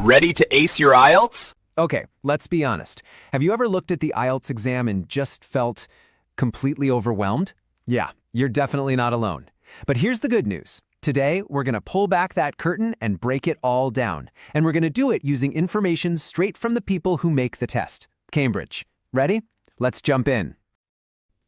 Ready to ace your IELTS? Okay, let's be honest. Have you ever looked at the IELTS exam and just felt completely overwhelmed? Yeah, you're definitely not alone. But here's the good news. Today, we're going to pull back that curtain and break it all down. And we're going to do it using information straight from the people who make the test. Cambridge. Ready? Let's jump in.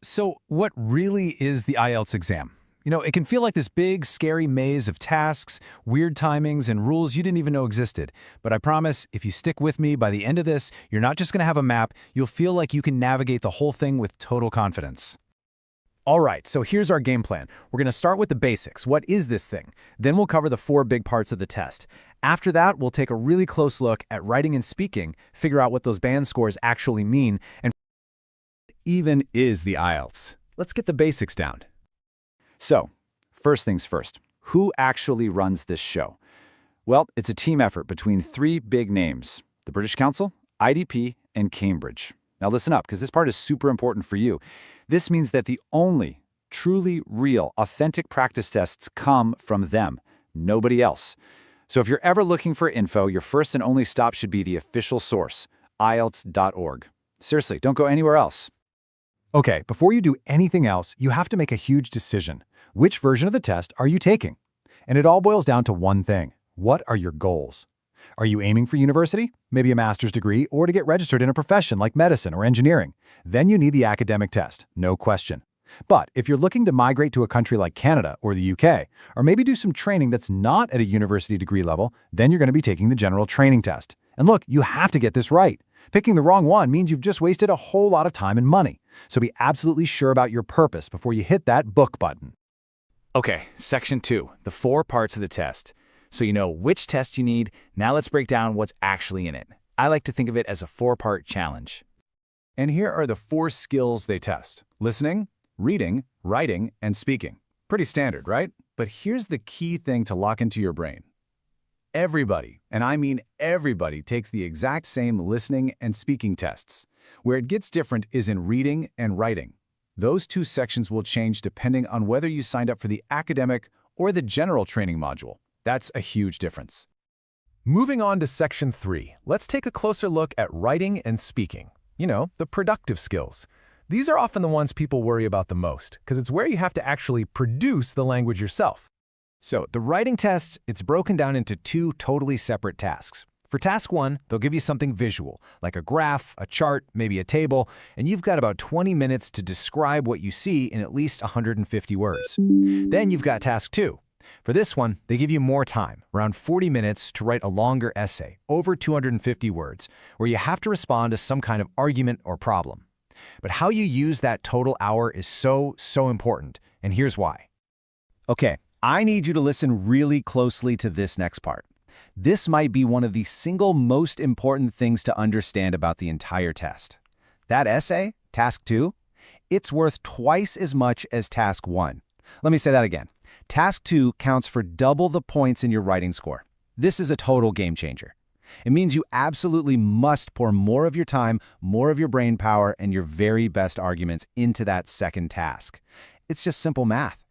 So what really is the IELTS exam? It can feel like this big, scary maze of tasks, weird timings, and rules you didn't even know existed. But I promise, if you stick with me, by the end of this, you're not just going to have a map, you'll feel like you can navigate the whole thing with total confidence. All right, so here's our game plan. We're going to start with the basics. What is this thing? Then we'll cover the 4 big parts of the test. After that, we'll take a really close look at writing and speaking, figure out what those band scores actually mean, and what even is the IELTS. Let's get the basics down. So, first things first, who actually runs this show? Well, it's a team effort between 3 big names, the British Council, IDP, and Cambridge. Now listen up, because this part is super important for you. This means that the only truly real, authentic practice tests come from them, nobody else. So if you're ever looking for info, your first and only stop should be the official source, IELTS.org. Seriously, don't go anywhere else. Okay, before you do anything else, you have to make a huge decision. Which version of the test are you taking? And it all boils down to one thing. What are your goals? Are you aiming for university, maybe a master's degree, or to get registered in a profession like medicine or engineering? Then you need the academic test, no question. But if you're looking to migrate to a country like Canada or the UK, or maybe do some training that's not at a university degree level, then you're going to be taking the general training test. And look, you have to get this right. Picking the wrong one means you've just wasted a whole lot of time and money. So be absolutely sure about your purpose before you hit that book button. Okay, section 2, the 4 parts of the test. So you know which test you need, now let's break down what's actually in it. I like to think of it as a 4-part challenge. And here are the 4 skills they test: listening, reading, writing, and speaking. Pretty standard, right? But here's the key thing to lock into your brain. Everybody, and I mean everybody, takes the exact same listening and speaking tests. Where it gets different is in reading and writing. Those 2 sections will change depending on whether you signed up for the academic or the general training module. That's a huge difference. Moving on to section 3, let's take a closer look at writing and speaking. The productive skills. These are often the ones people worry about the most, because it's where you have to actually produce the language yourself. So the writing test, it's broken down into 2 totally separate tasks. For task 1, they'll give you something visual, like a graph, a chart, maybe a table, and you've got about 20 minutes to describe what you see in at least 150 words. Then you've got task 2. For this one, they give you more time, around 40 minutes, to write a longer essay, over 250 words, where you have to respond to some kind of argument or problem. But how you use that total hour is so important, and here's why. Okay, I need you to listen really closely to this next part. This might be one of the single most important things to understand about the entire test. That essay, task 2, it's worth twice as much as task 1. Let me say that again. Task 2 counts for double the points in your writing score. This is a total game changer. It means you absolutely must pour more of your time, more of your brain power, and your very best arguments into that second task. It's just simple math.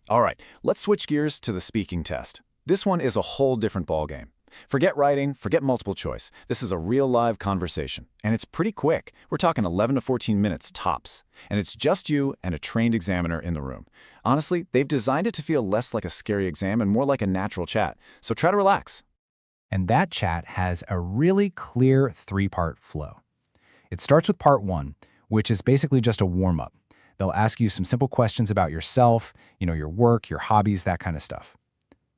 All right, let's switch gears to the speaking test. This one is a whole different ballgame. Forget writing, forget multiple choice. This is a real live conversation, and it's pretty quick. We're talking 11 to 14 minutes tops, and it's just you and a trained examiner in the room. Honestly, they've designed it to feel less like a scary exam and more like a natural chat, so try to relax. And that chat has a really clear 3-part flow. It starts with part 1, which is basically just a warm-up. They'll ask you some simple questions about yourself, your work, your hobbies, that kind of stuff.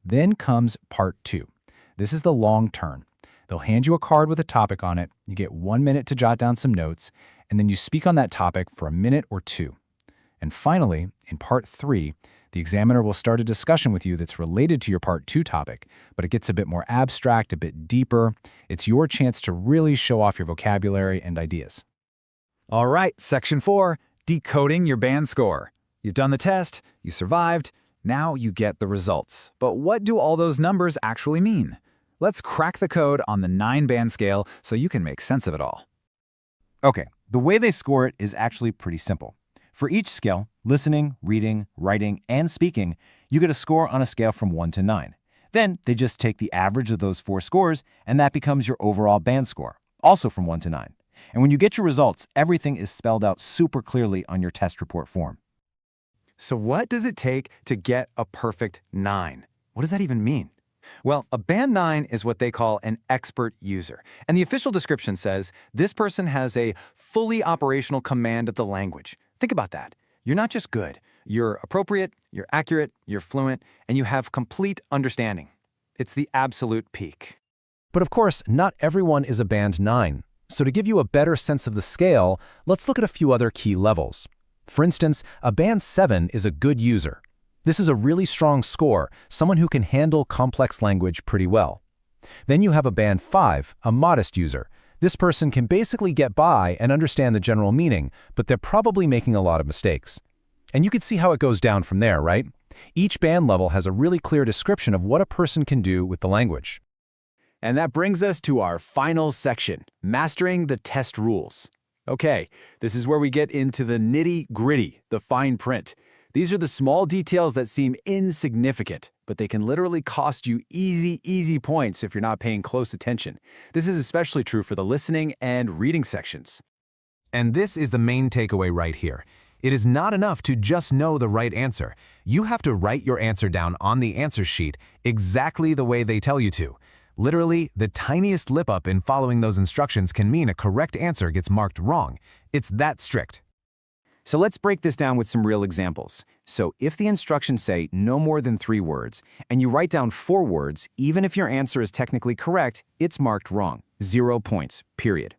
Then comes part 2. This is the long turn. They'll hand you a card with a topic on it, you get 1 minute to jot down some notes, and then you speak on that topic for a minute or 2. And finally, in part 3, the examiner will start a discussion with you that's related to your part 2 topic, but it gets a bit more abstract, a bit deeper. It's your chance to really show off your vocabulary and ideas. All right, section 4, decoding your band score. You've done the test, you survived, now you get the results. But what do all those numbers actually mean? Let's crack the code on the 9-band scale so you can make sense of it all. Okay, the way they score it is actually pretty simple. For each skill, listening, reading, writing, and speaking, you get a score on a scale from 1 to 9. Then they just take the average of those 4 scores, and that becomes your overall band score, also from 1 to 9. And when you get your results, everything is spelled out super clearly on your test report form. So what does it take to get a perfect 9? What does that even mean? Well, a band 9 is what they call an expert user. And the official description says this person has a fully operational command of the language. Think about that. You're not just good. You're appropriate, you're accurate, you're fluent, and you have complete understanding. It's the absolute peak. But of course, not everyone is a band 9. So to give you a better sense of the scale, let's look at a few other key levels. For instance, a band 7 is a good user. This is a really strong score, someone who can handle complex language pretty well. Then you have a band 5, a modest user. This person can basically get by and understand the general meaning, but they're probably making a lot of mistakes. And you can see how it goes down from there, right? Each band level has a really clear description of what a person can do with the language. And that brings us to our final section, mastering the test rules. Okay, this is where we get into the nitty-gritty, the fine print. These are the small details that seem insignificant, but they can literally cost you easy points if you're not paying close attention. This is especially true for the listening and reading sections. And this is the main takeaway right here. It is not enough to just know the right answer. You have to write your answer down on the answer sheet exactly the way they tell you to. Literally, the tiniest lip-up in following those instructions can mean a correct answer gets marked wrong. It's that strict. So let's break this down with some real examples. So if the instructions say no more than 3 words, and you write down 4 words, even if your answer is technically correct, it's marked wrong. 0 points, period.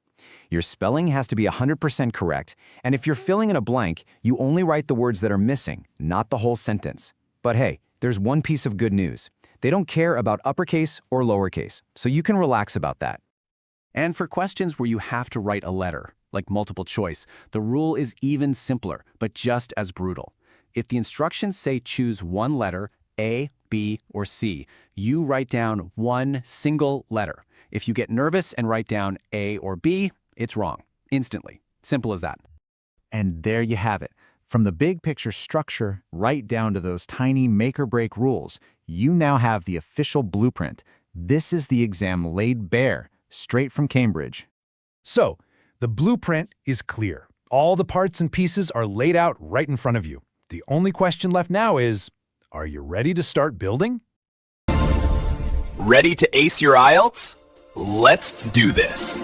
Your spelling has to be 100% correct, and if you're filling in a blank, you only write the words that are missing, not the whole sentence. But hey, there's one piece of good news. They don't care about uppercase or lowercase, so you can relax about that. And for questions where you have to write a letter, like multiple choice, the rule is even simpler, but just as brutal. If the instructions say choose one letter, A, B, or C, you write down one single letter. If you get nervous and write down A or B, it's wrong, instantly. Simple as that. And there you have it. From the big picture structure right down to those tiny make-or-break rules, you now have the official blueprint. This is the exam laid bare, straight from Cambridge. So, the blueprint is clear. All the parts and pieces are laid out right in front of you. The only question left now is, are you ready to start building? Ready to ace your IELTS? Let's do this.